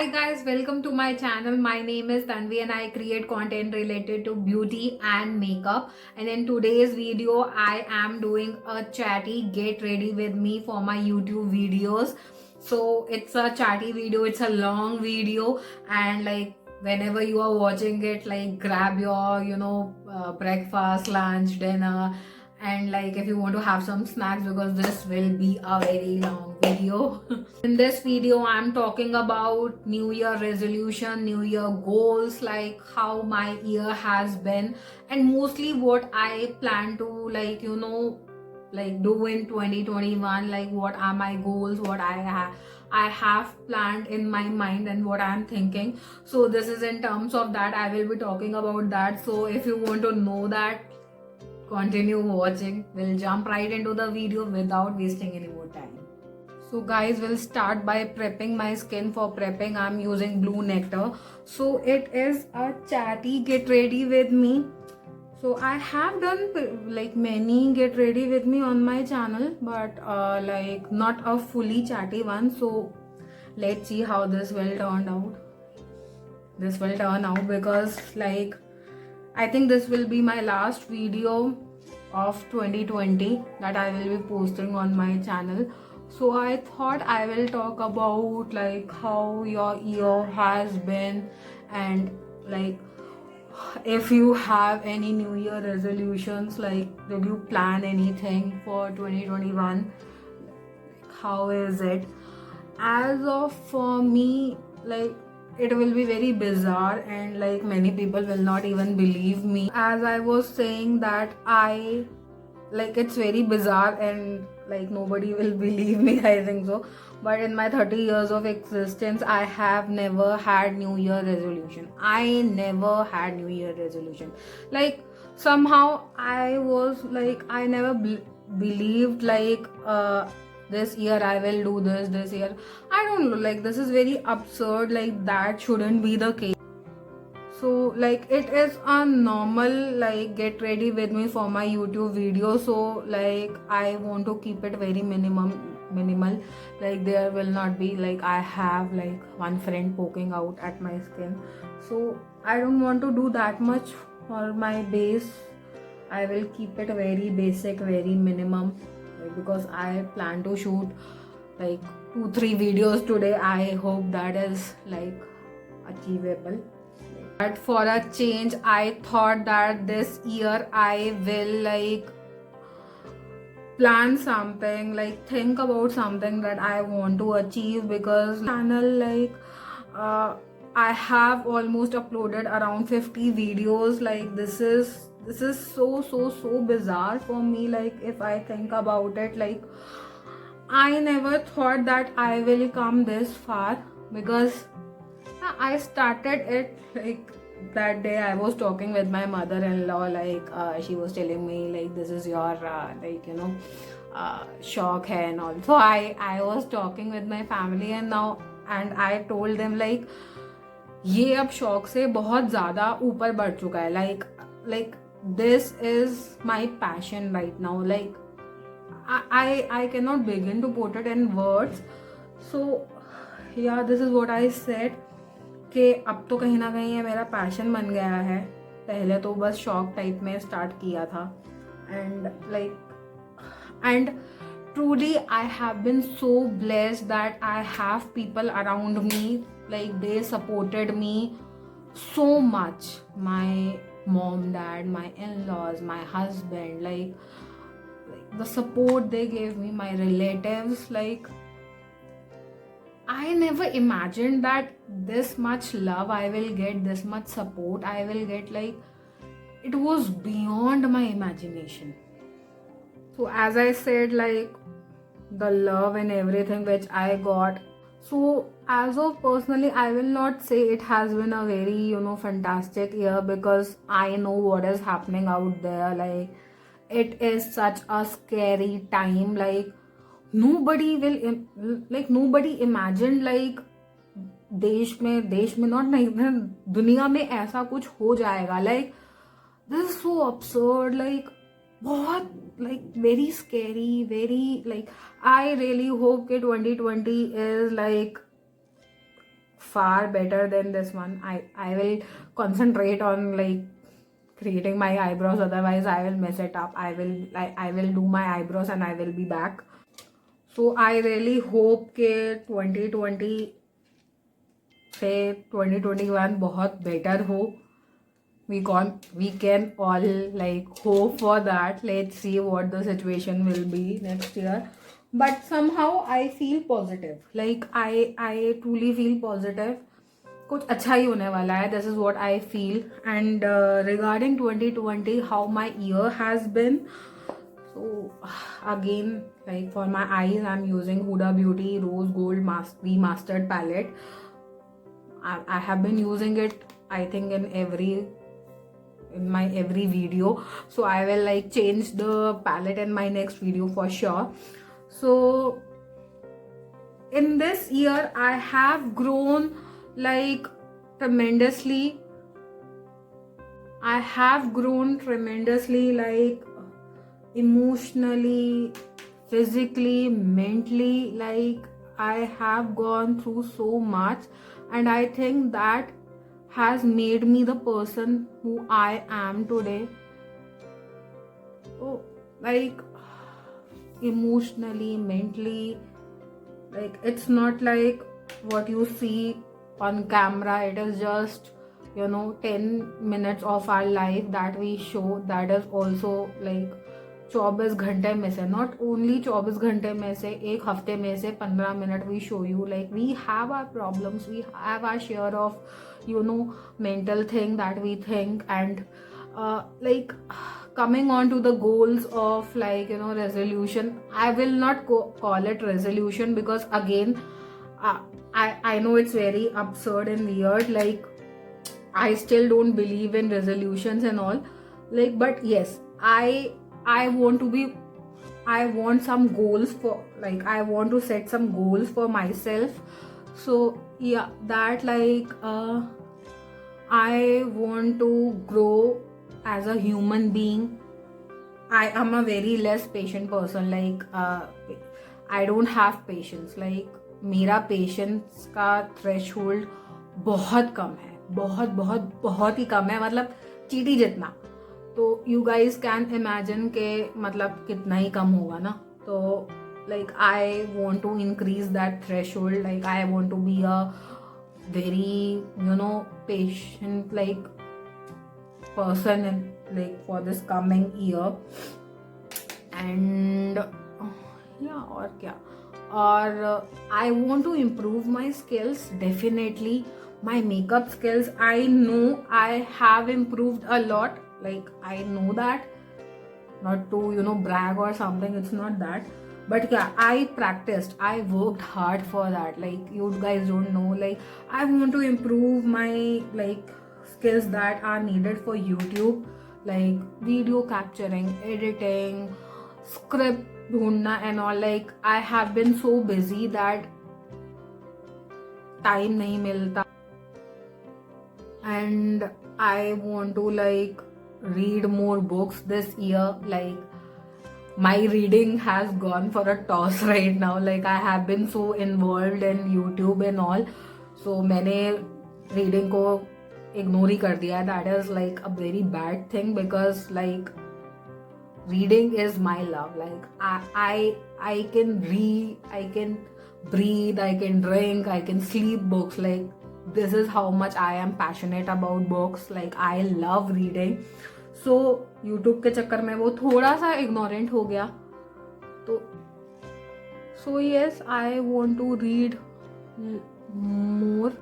Hi guys, welcome to my channel. My name is Tanvi and I create content related to beauty and makeup. And in today's video, I am doing a chatty get ready with me for my YouTube videos. So it's a chatty video, it's a long video, and like whenever you are watching it, like grab your breakfast, lunch, dinner, and like if you want to have some snacks because this will be a very long video. In this video I'm talking about new year resolution, new year goals, like how my year has been, and mostly what I plan to like do in 2021, like what are my goals, what I have planned in my mind and what I'm thinking. So this is in terms of that I will be talking about that. So if you want to know that, continue watching. We'll jump right into the video without wasting any more time. So guys, we'll start by prepping my skin. For prepping I'm using Blue Nectar. So it is a chatty get ready with me. So I have done like many get ready with me on my channel, but like not a fully chatty one. So let's see how this will turn out. This will turn out because like I think this will be my last video of 2020 that I will be posting on my channel. So I thought I will talk about like how your year has been, and like if you have any new year resolutions, like did you plan anything for 2021, how is it? As of for me, like it will be very bizarre and like many people will not even believe me. As I was saying that I like it's very bizarre and like nobody will believe me, I think so. But in my 30 years of existence I have never had new year resolution. I never had new year resolution. Like somehow I was like I never believed like this year I will do this year. I don't know, like this is very absurd, like that shouldn't be the case. So like it is a normal like get ready with me for my YouTube video. So like I want to keep it very minimal. Like there will not be like I have like one friend poking out at my skin. So I don't want to do that much for my base. I will keep it very basic, very minimum, like, because I plan to shoot like 2-3 videos today. I hope that is like achievable. But for a change, I thought that this year I will like plan something, like think about something that I want to achieve, because channel like I have almost uploaded around 50 videos. Like this is so bizarre for me. Like if I think about it, like I never thought that I will come this far, because I started it like that day I was talking with my mother-in-law, like she was telling me like this is your shock hai and all. So I was talking with my family and now, and I told them like ये अब शौक से बहुत ज़्यादा ऊपर बढ़ चुका है. like this is my passion right now. Like I cannot begin to put it in words. So yeah, this is what I said कि अब तो कहीं ना कहीं ये मेरा पैशन बन गया है. पहले तो बस शौक टाइप में स्टार्ट किया था. And truly I have been so blessed that I have people around me, like they supported me so much. My mom, dad, my in-laws, my husband, like the support they gave me, my relatives, like I never imagined that this much love I will get, this much support I will get. Like it was beyond my imagination. So as I said, like the love and everything which I got. So as of personally, I will not say it has been a very fantastic year, because I know what is happening out there. Like it is such a scary time. Like nobody will like nobody imagined like देश में not नहीं दुनिया में ऐसा कुछ हो जाएगा. Like this is so absurd. like बहुत like very scary, very like I really hope कि 2020 is like far better than this one. I will concentrate on like creating my eyebrows, otherwise I will mess it up. I will do my eyebrows and I will be back. So I really hope के 2020 से 2021 बहुत better हो. We can all like hope for that. Let's see what the situation will be next year. But somehow I feel positive. Like I truly feel positive. कुछ अच्छा ही होने वाला है. This is what I feel. And regarding 2020, how my year has been. So again, like for my eyes, I'm using Huda Beauty Rose Gold Remastered palette. I have been using it, I think, in my every video. So I will like change the palette in my next video for sure. So in this year I have grown like tremendously. I have grown tremendously, like emotionally, physically, mentally. Like I have gone through so much, and I think that has made me the person who I am today. Oh, like emotionally, mentally, like it's not like what you see on camera. It is just 10 minutes of our life that we show. That is also like 24 घंटे में से, not only 24 घंटे में से, एक हफ्ते में से 15 minute we show you. Like we have our problems, we have our share of mental thing that we think. And like coming on to the goals of like resolution, I will not call it resolution, because again I know it's very absurd and weird. Like I still don't believe in resolutions and all. Like, but yes, I want some goals for, like I want to set some goals for myself. So yeah, that like I want to grow as a human being. I am a very less patient person. Like I don't have patience. Like मेरा patience का threshold बहुत कम है, बहुत बहुत बहुत ही कम है, मतलब चीटी जितना. तो यू गाइज कैन इमेजिन के मतलब कितना ही कम होगा ना. तो like I want to increase that threshold. Like I want to be a very patient like person in like for this coming year. And yeah, और क्या, or I want to improve my skills. Definitely my makeup skills, I know I have improved a lot. Like I know that, not to brag or something, it's not that, but yeah, I practiced, I worked hard for that. Like you guys don't know, like I want to improve my like skills that are needed for YouTube, like video capturing, editing, script ढूंढना and all. Like I have been so busy that time नहीं मिलता. And I want to like read more books this year. Like my reading has gone for a toss right now. Like I have been so involved in YouTube and all, so मैंने reading को ignore ही कर दिया. That is like a very bad thing, because like reading is my love. Like I can read, I can breathe, I can drink, I can sleep books. Like this is how much I am passionate about books. Like I love reading. So YouTube के चक्कर में वो थोड़ा सा ignorant हो गया. तो so yes, I want to read more.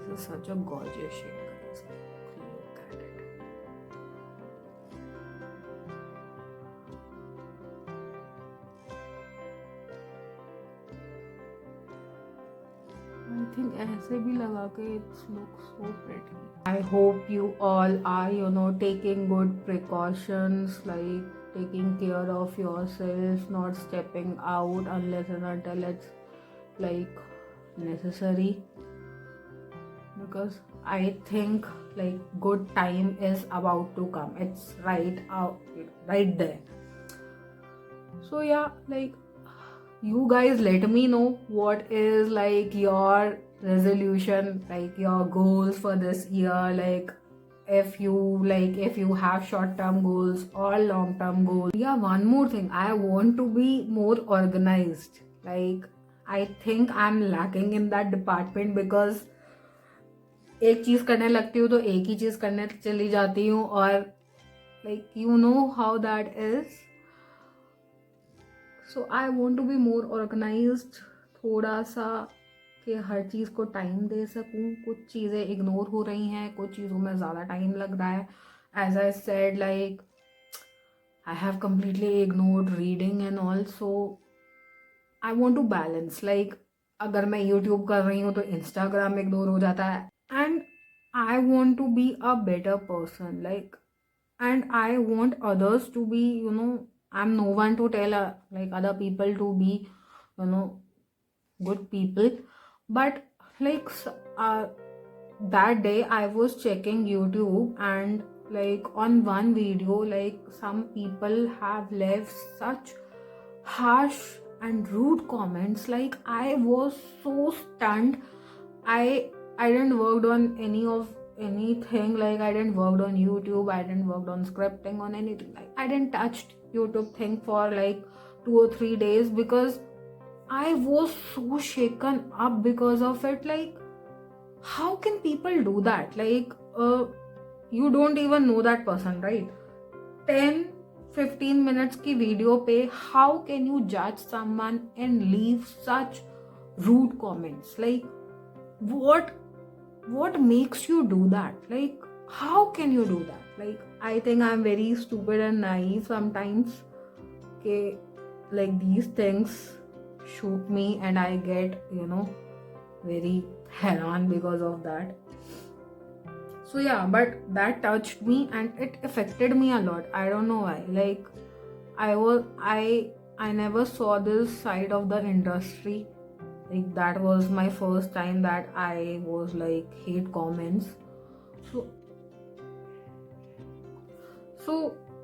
This is such a gorgeous shade, guys. Look at it. I think ऐसे भी लगा के it looks so pretty. I hope you all are taking good precautions, like taking care of yourself, not stepping out unless and until it's like necessary. Because I think like good time is about to come. It's right out, right there. So yeah, like you guys let me know what is like your resolution, like your goals for this year, if you have short term goals or long term goals. Yeah, one more thing, I want to be more organized. Like I think I'm lacking in that department because एक चीज करने लगती हूँ तो एक ही चीज करने चली जाती हूँ, और like you know how that is. So I want to be more organised, थोड़ा सा कि हर चीज़ को टाइम दे सकूँ. कुछ चीज़ें इग्नोर हो रही हैं, कुछ चीज़ों में ज़्यादा टाइम लग रहा है. As I said, like I have completely ignored reading and all. So I want to balance. Like अगर मैं यूट्यूब कर रही हूँ तो इंस्टाग्राम इग्नोर हो जाता है. And I want to be a better person, like, and I want others to be, I'm no one to tell like other people to be, good people. But like that day I was checking YouTube, and like on one video, like some people have left such harsh and rude comments. Like I was so stunned. I didn't work on anything. Like I didn't work on YouTube, I didn't work on scripting, on anything. Like I didn't touch YouTube thing for like 2 or 3 days because I was so shaken up because of it. Like how can people do that? Like you don't even know that person, right? 10-15 minutes की video पे how can you judge someone and leave such rude comments? Like what makes you do that? Like how can you do that? Like I think I'm very stupid and naive sometimes. Okay, like these things shoot me and I get very heran because of that. So yeah, but that touched me and it affected me a lot. I don't know why. Like I never saw this side of the industry. Like that was my first time that I was like hate comments. So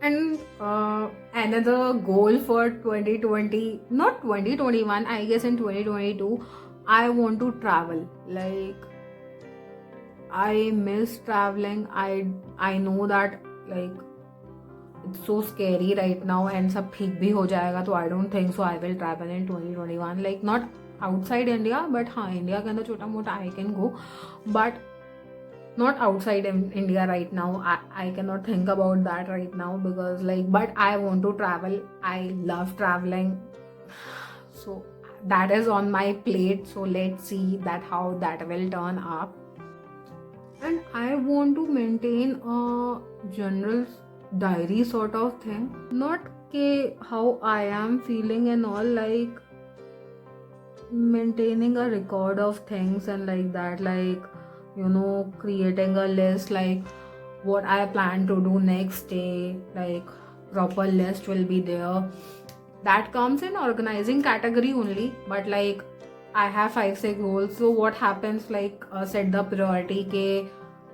and another goal for 2020, not 2021, I guess in 2022, I want to travel. Like I miss traveling. I know that like it's so scary right now and सब ठीक भी हो जाएगा, तो I don't think so I will travel in 2021. Like not outside India, but हाँ India के अंदर छोटा मोटा I can go, but not outside India right now. I cannot think about that right now because like, but I want to travel. I love traveling, so that is on my plate. So let's see that how that will turn up. And I want to maintain a general diary sort of thing, not how I am feeling and all, like maintaining a record of things and like that, like creating a list, like what I plan to do next day, like proper list will be there. That comes in organizing category only, but like I have 5-6 goals. So what happens, like set the priority के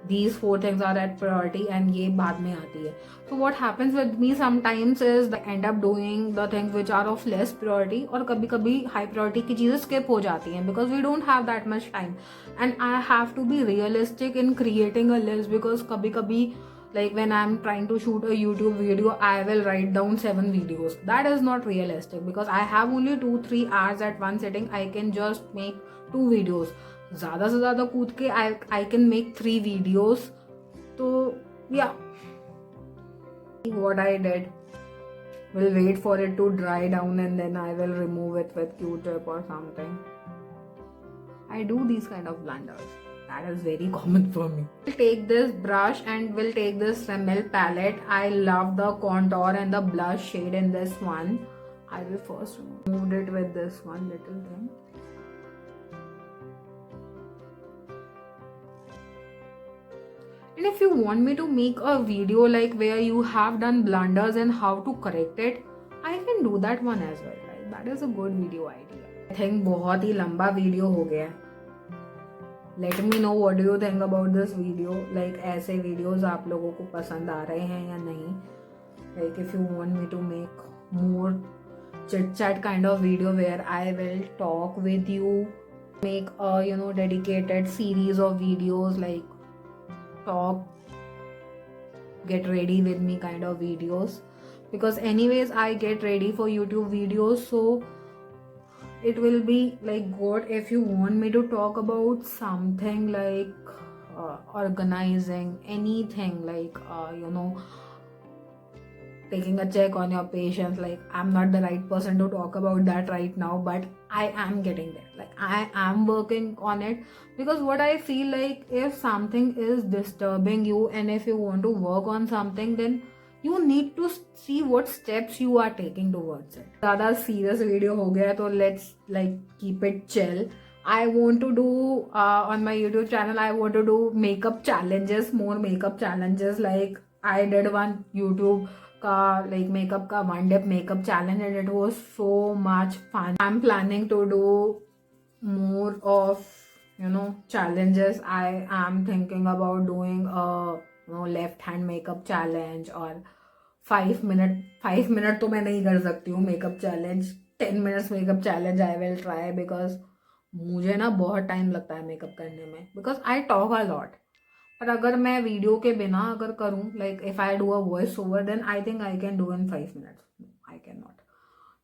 these 4 things are at priority and ये बाद में आती है. So what happens with me sometimes is I end up doing the things which are of less priority, और कभी कभी high priority की चीज़ें skip हो जाती हैं because we don't have that much time. And I have to be realistic in creating a list because कभी कभी like when I'm trying to shoot a YouTube video, I will write down 7 videos. That is not realistic because I have only 2-3 hours at one sitting. I can just make 2 videos. ज़्यादा से ज़्यादा कूद के I can make 3 videos. तो yeah, what I did, will wait for it to dry down and then I will remove it with Q-tip or something. I do these kind of blunders. That is very common for me. We'll take this brush and we'll take this Rimmel palette. I love the contour and the blush shade in this one. I will first remove it with this one little thing. And if you want me to make a video like where you have done blunders and how to correct it, I can do that one as well. Like that is a good video idea. I think बहुत ही लंबा video हो गया. Let me know what do you think about this video. Like ऐसे videos आप लोगों को पसंद आ रहे हैं या नहीं. Like if you want me to make more chit chat kind of video where I will talk with you, make a dedicated series of videos like talk, get ready with me kind of videos, because anyways I get ready for YouTube videos, so it will be like good if you want me to talk about something like organizing anything, like taking a check on your patients. Like, I'm not the right person to talk about that right now, but I am getting there, like I am working on it, because what I feel like, if something is disturbing you and if you want to work on something, then you need to see what steps you are taking towards it. ज़्यादा serious video हो गया है, तो let's like keep it chill. I want to do on my YouTube channel, I want to do makeup challenges, more makeup challenges. Like, I did one YouTube का like makeup का one day makeup challenge and it was so much fun. I'm planning to do more of challenges. I am thinking about doing a left hand makeup challenge, or 5 minute तो मैं नहीं कर सकती हूँ makeup challenge. 10 minutes makeup challenge I will try, because मुझे ना बहुत time लगता है मेकअप करने में, because I talk a lot. पर अगर मैं वीडियो के बिना अगर करूँ, like if I do a voice over, then I think I can do in 5 minutes. I can not.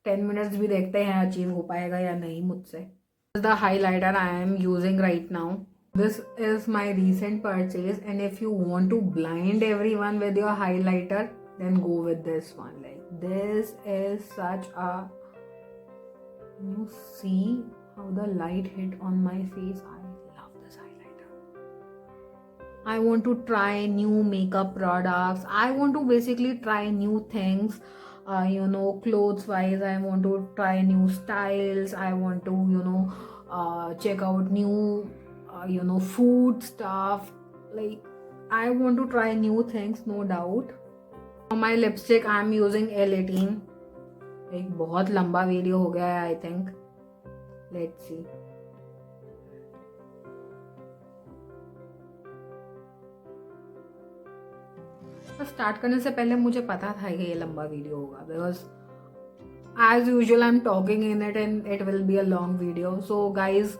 10 minutes भी देखते हैं अचीव हो पाएगा या नहीं मुझसे. The highlighter I am using right now. This is my recent purchase, and if you want to blind everyone with your highlighter, then go with this one. Like, this is such a, you see how the light hit on my face. I love this highlighter. I want to try new makeup products. I want to basically try new things. Clothes wise, I want to try new styles. I want to check out new food stuff. Like, I want to try new things, no doubt. For my lipstick, I am using L18. एक बहुत लंबा video हो गया है, I think. Let's see. Start करने से पहले मुझे पता था कि ये लंबा वीडियो होगा, because as usual I'm talking in it and it will be a long video. So guys,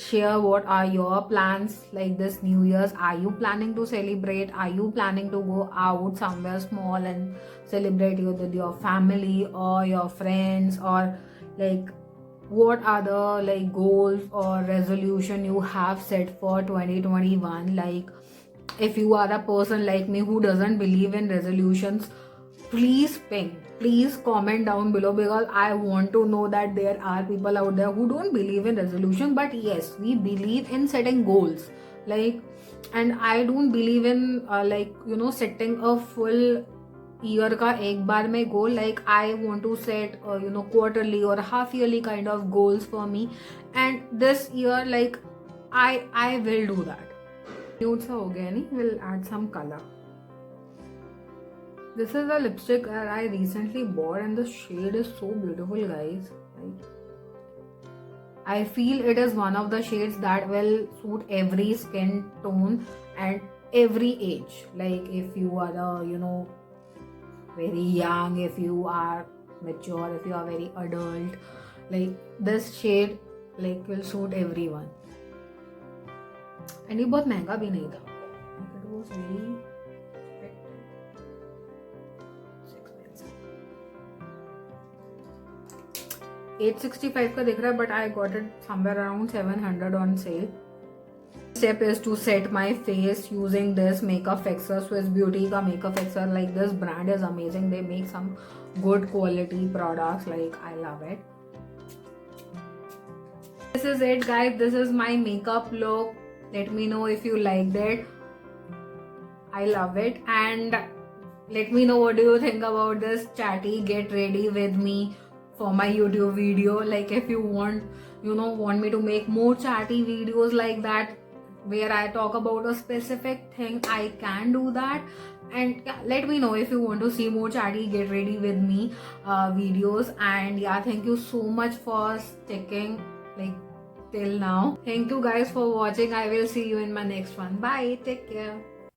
share what are your plans like this New Year's. Are you planning to celebrate? Are you planning to go out somewhere small and celebrate with your family or your friends? Or like, what are the like goals or resolution you have set for 2021? Like, if you are a person like me who doesn't believe in resolutions, please comment down below, because I want to know that there are people out there who don't believe in resolution, but yes, we believe in setting goals. Like, and I don't believe in setting a full year का एक बार में goal. Like, I want to set quarterly or half yearly kind of goals for me, and this year, like, I will do that. Nude सा हो गया नहीं, will add some color. This is a lipstick that I recently bought and the shade is so beautiful, guys. Like, I feel it is one of the shades that will suit every skin tone and every age. Like, if you are very young, if you are mature, if you are very adult, like, this shade like will suit everyone. And ये बहुत महंगा भी नहीं था. It was very expensive. 865 का दिख रहा है, but I got it somewhere around 700 on sale. Step is to set my face using this makeup fixer. Swiss Beauty का makeup fixer. Like, this brand is amazing. They make some good quality products. Like, I love it. This is it, guys. This is my makeup look. Let me know if you liked it. I love it. And let me know what do you think about this chatty get ready with me for my YouTube video. Like, if you want me to make more chatty videos like that, where I talk about a specific thing, I can do that. And yeah, let me know if you want to see more chatty get ready with me videos. And yeah, thank you so much for sticking till now. Thank you guys for watching. I will see you in my next one. Bye. Take care.